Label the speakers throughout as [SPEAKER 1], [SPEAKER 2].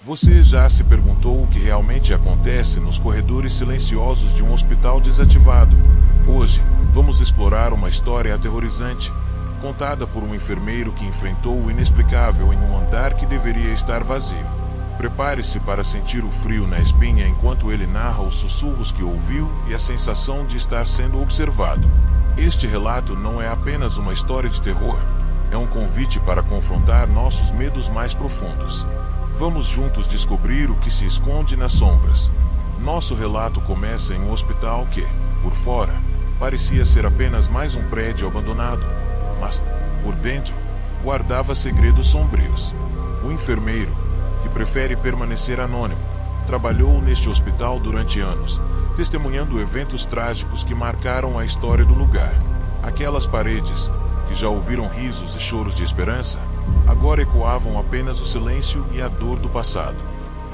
[SPEAKER 1] Você já se perguntou o que realmente acontece nos corredores silenciosos de um hospital desativado? Hoje, vamos explorar uma história aterrorizante, contada por um enfermeiro que enfrentou o inexplicável em um andar que deveria estar vazio. Prepare-se para sentir o frio na espinha enquanto ele narra os sussurros que ouviu e a sensação de estar sendo observado. Este relato não é apenas uma história de terror, é um convite para confrontar nossos medos mais profundos. Vamos juntos descobrir o que se esconde nas sombras. Nosso relato começa em um hospital que, por fora, parecia ser apenas mais um prédio abandonado, mas, por dentro, guardava segredos sombrios. O enfermeiro, que prefere permanecer anônimo, trabalhou neste hospital durante anos, testemunhando eventos trágicos que marcaram a história do lugar. Aquelas paredes, que já ouviram risos e choros de esperança, agora ecoavam apenas o silêncio e a dor do passado.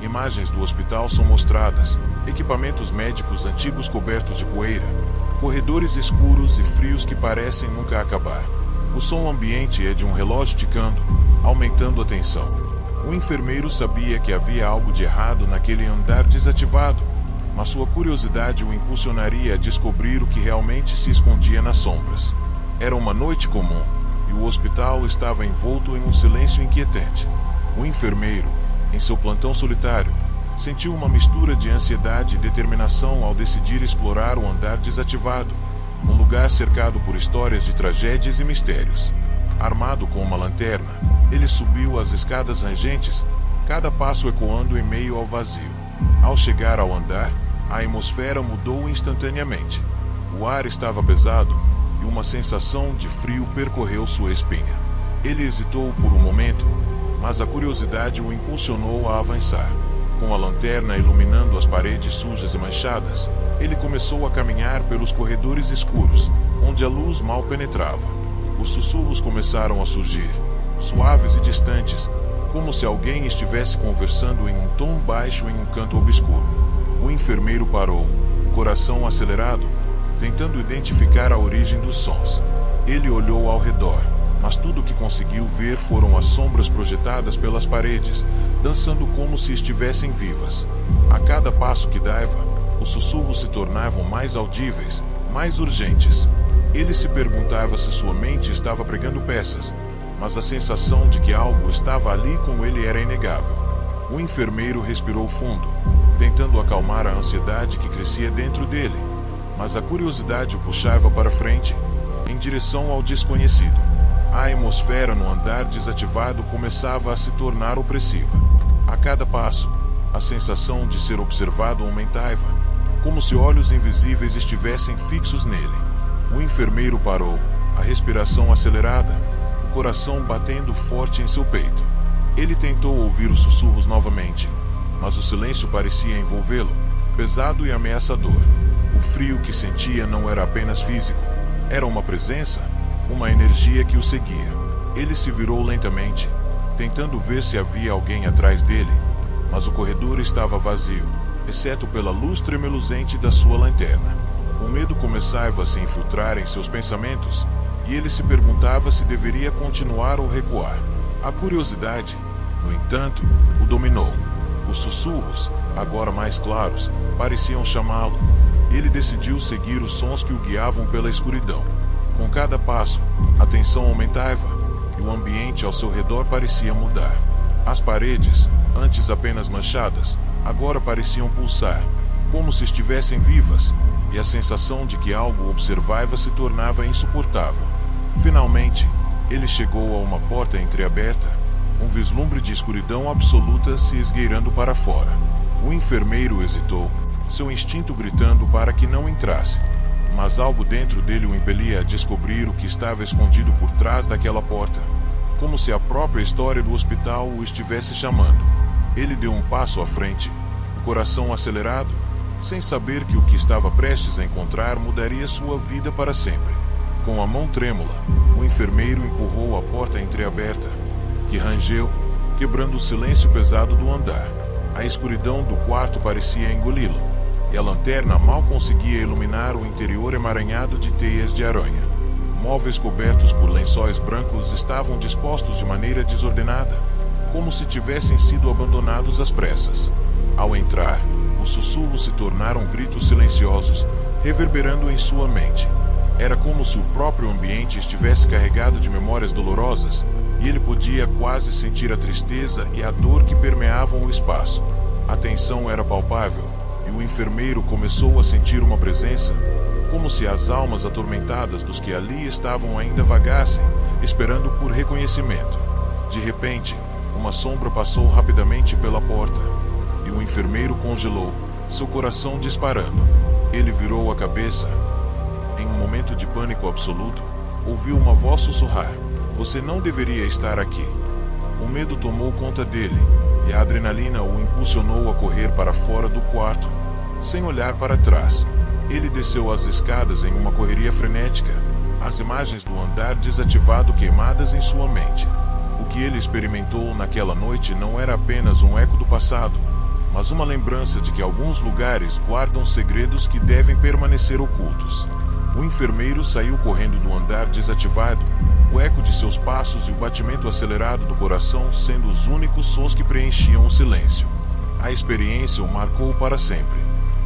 [SPEAKER 1] Imagens do hospital são mostradas, equipamentos médicos antigos cobertos de poeira, corredores escuros e frios que parecem nunca acabar. O som ambiente é de um relógio ticando, aumentando a tensão. O enfermeiro sabia que havia algo de errado naquele andar desativado, mas sua curiosidade o impulsionaria a descobrir o que realmente se escondia nas sombras. Era uma noite comum, e o hospital estava envolto em um silêncio inquietante. O enfermeiro, em seu plantão solitário, sentiu uma mistura de ansiedade e determinação ao decidir explorar o andar desativado, um lugar cercado por histórias de tragédias e mistérios. Armado com uma lanterna, ele subiu as escadas rangentes, cada passo ecoando em meio ao vazio. Ao chegar ao andar, a atmosfera mudou instantaneamente. O ar estava pesado, e uma sensação de frio percorreu sua espinha. Ele hesitou por um momento, mas a curiosidade o impulsionou a avançar. Com a lanterna iluminando as paredes sujas e manchadas, ele começou a caminhar pelos corredores escuros, onde a luz mal penetrava. Os sussurros começaram a surgir, suaves e distantes, como se alguém estivesse conversando em um tom baixo em um canto obscuro. O enfermeiro parou, o coração acelerado, tentando identificar a origem dos sons. Ele olhou ao redor, mas tudo o que conseguiu ver foram as sombras projetadas pelas paredes, dançando como se estivessem vivas. A cada passo que dava, os sussurros se tornavam mais audíveis, mais urgentes. Ele se perguntava se sua mente estava pregando peças, mas a sensação de que algo estava ali com ele era inegável. O enfermeiro respirou fundo, tentando acalmar a ansiedade que crescia dentro dele, mas a curiosidade o puxava para frente, em direção ao desconhecido. A atmosfera no andar desativado começava a se tornar opressiva. A cada passo, a sensação de ser observado aumentava, como se olhos invisíveis estivessem fixos nele. O enfermeiro parou, a respiração acelerada, o coração batendo forte em seu peito. Ele tentou ouvir os sussurros novamente, mas o silêncio parecia envolvê-lo, pesado e ameaçador. O frio que sentia não era apenas físico, era uma presença, uma energia que o seguia. Ele se virou lentamente, tentando ver se havia alguém atrás dele, mas o corredor estava vazio, exceto pela luz tremeluzente da sua lanterna. O medo começava a se infiltrar em seus pensamentos, e ele se perguntava se deveria continuar ou recuar. A curiosidade, no entanto, o dominou. Os sussurros, agora mais claros, pareciam chamá-lo. Ele decidiu seguir os sons que o guiavam pela escuridão. Com cada passo, a tensão aumentava, e o ambiente ao seu redor parecia mudar. As paredes, antes apenas manchadas, agora pareciam pulsar, como se estivessem vivas, e a sensação de que algo observava se tornava insuportável. Finalmente, ele chegou a uma porta entreaberta, um vislumbre de escuridão absoluta se esgueirando para fora. O enfermeiro hesitou, seu instinto gritando para que não entrasse, mas algo dentro dele o impelia a descobrir o que estava escondido por trás daquela porta, como se a própria história do hospital o estivesse chamando. Ele deu um passo à frente, o coração acelerado, sem saber que o que estava prestes a encontrar mudaria sua vida para sempre. Com a mão trêmula, o enfermeiro empurrou a porta entreaberta, que rangeu, quebrando o silêncio pesado do andar. A escuridão do quarto parecia engoli-lo, e a lanterna mal conseguia iluminar o interior emaranhado de teias de aranha. Móveis cobertos por lençóis brancos estavam dispostos de maneira desordenada, como se tivessem sido abandonados às pressas. Ao entrar, os sussurros se tornaram gritos silenciosos, reverberando em sua mente. Era como se o próprio ambiente estivesse carregado de memórias dolorosas, e ele podia quase sentir a tristeza e a dor que permeavam o espaço. A tensão era palpável, e o enfermeiro começou a sentir uma presença, como se as almas atormentadas dos que ali estavam ainda vagassem, esperando por reconhecimento. De repente, uma sombra passou rapidamente pela porta, e o enfermeiro congelou, seu coração disparando. Ele virou a cabeça. Em um momento de pânico absoluto, ouviu uma voz sussurrar: "Você não deveria estar aqui." O medo tomou conta dele, e a adrenalina o impulsionou a correr para fora do quarto, sem olhar para trás. Ele desceu as escadas em uma correria frenética, as imagens do andar desativado queimadas em sua mente. O que ele experimentou naquela noite não era apenas um eco do passado, mas uma lembrança de que alguns lugares guardam segredos que devem permanecer ocultos. O enfermeiro saiu correndo do andar desativado, o eco de seus passos e o batimento acelerado do coração sendo os únicos sons que preenchiam o silêncio. A experiência o marcou para sempre.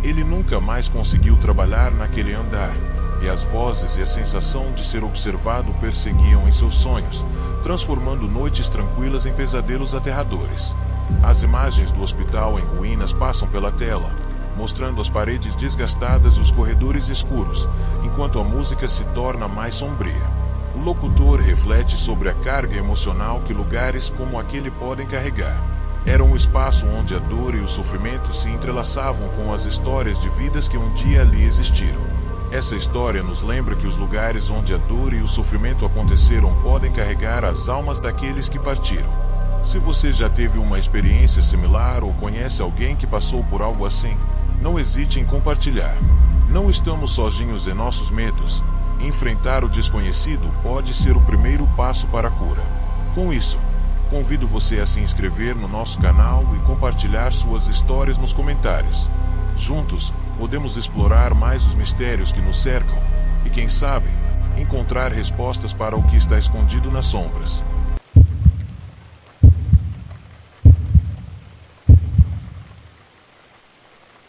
[SPEAKER 1] Ele nunca mais conseguiu trabalhar naquele andar, e as vozes e a sensação de ser observado o perseguiam em seus sonhos, transformando noites tranquilas em pesadelos aterradores. As imagens do hospital em ruínas passam pela tela, mostrando as paredes desgastadas e os corredores escuros, enquanto a música se torna mais sombria. O locutor reflete sobre a carga emocional que lugares como aquele podem carregar. Era um espaço onde a dor e o sofrimento se entrelaçavam com as histórias de vidas que um dia ali existiram. Essa história nos lembra que os lugares onde a dor e o sofrimento aconteceram podem carregar as almas daqueles que partiram. Se você já teve uma experiência similar ou conhece alguém que passou por algo assim, não hesite em compartilhar. Não estamos sozinhos em nossos medos. Enfrentar o desconhecido pode ser o primeiro passo para a cura. Com isso, convido você a se inscrever no nosso canal e compartilhar suas histórias nos comentários. Juntos, podemos explorar mais os mistérios que nos cercam e, quem sabe, encontrar respostas para o que está escondido nas sombras.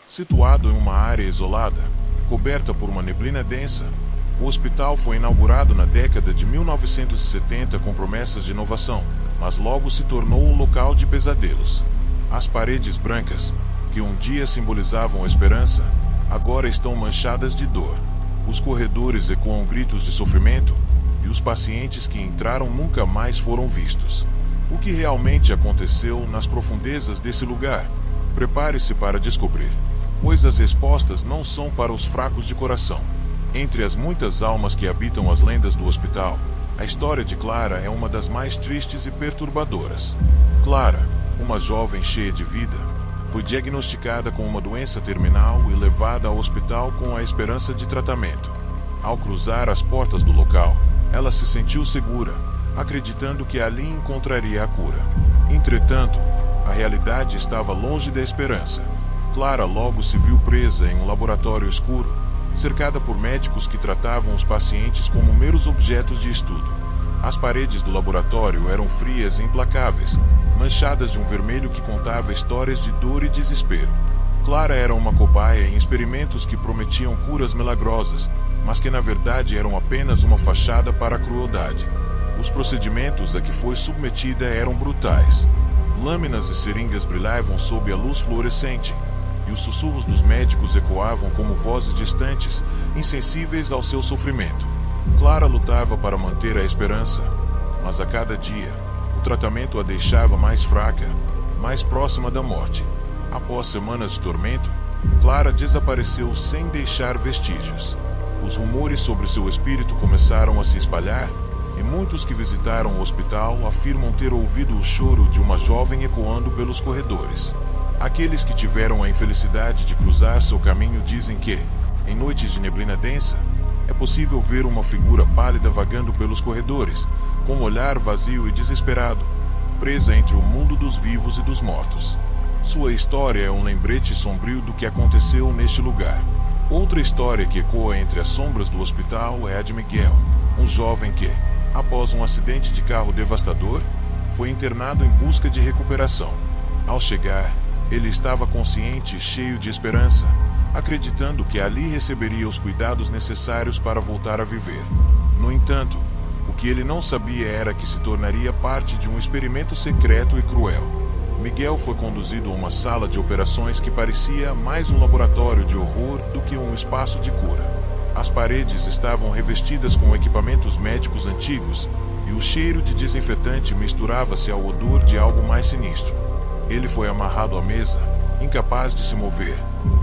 [SPEAKER 1] Situado em uma área isolada, coberta por uma neblina densa, o hospital foi inaugurado na década de 1970 com promessas de inovação, mas logo se tornou um local de pesadelos. As paredes brancas, que um dia simbolizavam a esperança, agora estão manchadas de dor. Os corredores ecoam gritos de sofrimento, e os pacientes que entraram nunca mais foram vistos. O que realmente aconteceu nas profundezas desse lugar? Prepare-se para descobrir, pois as respostas não são para os fracos de coração. Entre as muitas almas que habitam as lendas do hospital, a história de Clara é uma das mais tristes e perturbadoras. Clara, uma jovem cheia de vida, foi diagnosticada com uma doença terminal e levada ao hospital com a esperança de tratamento. Ao cruzar as portas do local, ela se sentiu segura, acreditando que ali encontraria a cura. Entretanto, a realidade estava longe da esperança. Clara logo se viu presa em um laboratório escuro, cercada por médicos que tratavam os pacientes como meros objetos de estudo. As paredes do laboratório eram frias e implacáveis, manchadas de um vermelho que contava histórias de dor e desespero. Clara era uma cobaia em experimentos que prometiam curas milagrosas, mas que na verdade eram apenas uma fachada para a crueldade. Os procedimentos a que foi submetida eram brutais. Lâminas e seringas brilhavam sob a luz fluorescente, e os sussurros dos médicos ecoavam como vozes distantes, insensíveis ao seu sofrimento. Clara lutava para manter a esperança, mas a cada dia, o tratamento a deixava mais fraca, mais próxima da morte. Após semanas de tormento, Clara desapareceu sem deixar vestígios. Os rumores sobre seu espírito começaram a se espalhar, e muitos que visitaram o hospital afirmam ter ouvido o choro de uma jovem ecoando pelos corredores. Aqueles que tiveram a infelicidade de cruzar seu caminho dizem que, em noites de neblina densa, é possível ver uma figura pálida vagando pelos corredores, com um olhar vazio e desesperado, presa entre o mundo dos vivos e dos mortos. Sua história é um lembrete sombrio do que aconteceu neste lugar. Outra história que ecoa entre as sombras do hospital é a de Miguel, um jovem que, após um acidente de carro devastador, foi internado em busca de recuperação. Ao chegar, ele estava consciente e cheio de esperança, acreditando que ali receberia os cuidados necessários para voltar a viver. No entanto, o que ele não sabia era que se tornaria parte de um experimento secreto e cruel. Miguel foi conduzido a uma sala de operações que parecia mais um laboratório de horror do que um espaço de cura. As paredes estavam revestidas com equipamentos médicos antigos e o cheiro de desinfetante misturava-se ao odor de algo mais sinistro. Ele foi amarrado à mesa, incapaz de se mover,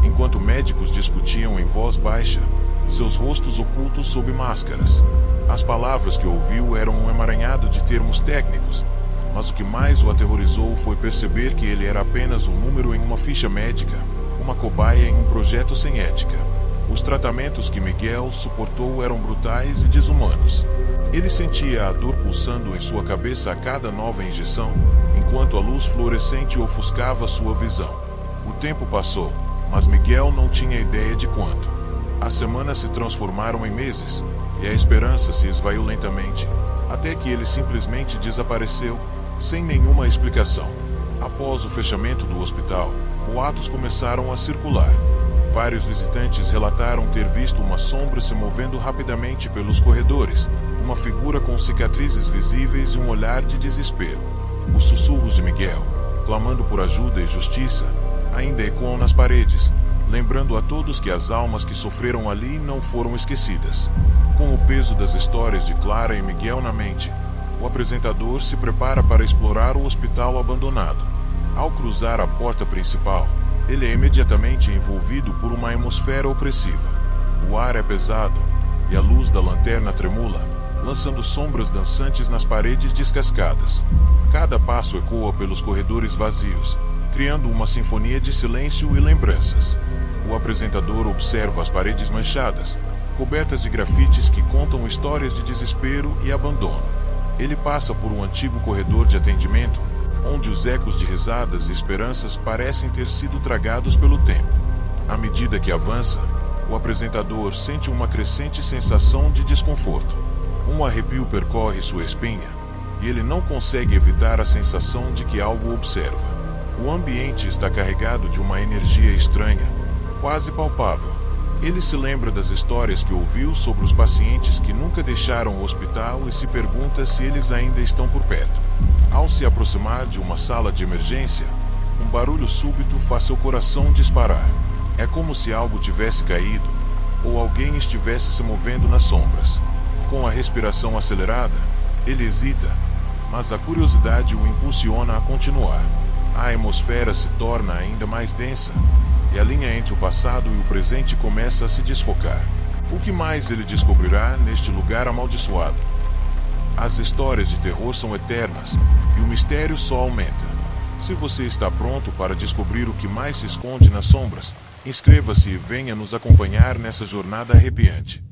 [SPEAKER 1] enquanto médicos discutiam em voz baixa, seus rostos ocultos sob máscaras. As palavras que ouviu eram um emaranhado de termos técnicos, mas o que mais o aterrorizou foi perceber que ele era apenas um número em uma ficha médica, uma cobaia em um projeto sem ética. Os tratamentos que Miguel suportou eram brutais e desumanos. Ele sentia a dor pulsando em sua cabeça a cada nova injeção, enquanto a luz fluorescente ofuscava sua visão. O tempo passou, mas Miguel não tinha ideia de quanto. As semanas se transformaram em meses, e a esperança se esvaiu lentamente, até que ele simplesmente desapareceu, sem nenhuma explicação. Após o fechamento do hospital, boatos começaram a circular. Vários visitantes relataram ter visto uma sombra se movendo rapidamente pelos corredores, uma figura com cicatrizes visíveis e um olhar de desespero. Os sussurros de Miguel, clamando por ajuda e justiça, ainda ecoam nas paredes, lembrando a todos que as almas que sofreram ali não foram esquecidas. Com o peso das histórias de Clara e Miguel na mente, o apresentador se prepara para explorar o hospital abandonado. Ao cruzar a porta principal, ele é imediatamente envolvido por uma atmosfera opressiva. O ar é pesado, e a luz da lanterna tremula, lançando sombras dançantes nas paredes descascadas. Cada passo ecoa pelos corredores vazios, criando uma sinfonia de silêncio e lembranças. O apresentador observa as paredes manchadas, cobertas de grafites que contam histórias de desespero e abandono. Ele passa por um antigo corredor de atendimento, onde os ecos de risadas e esperanças parecem ter sido tragados pelo tempo. À medida que avança, o apresentador sente uma crescente sensação de desconforto. Um arrepio percorre sua espinha, e ele não consegue evitar a sensação de que algo observa. O ambiente está carregado de uma energia estranha, quase palpável. Ele se lembra das histórias que ouviu sobre os pacientes que nunca deixaram o hospital e se pergunta se eles ainda estão por perto. Ao se aproximar de uma sala de emergência, um barulho súbito faz seu coração disparar. É como se algo tivesse caído, ou alguém estivesse se movendo nas sombras. Com a respiração acelerada, ele hesita, mas a curiosidade o impulsiona a continuar. A atmosfera se torna ainda mais densa, e a linha entre o passado e o presente começa a se desfocar. O que mais ele descobrirá neste lugar amaldiçoado? As histórias de terror são eternas, e o mistério só aumenta. Se você está pronto para descobrir o que mais se esconde nas sombras, inscreva-se e venha nos acompanhar nessa jornada arrepiante.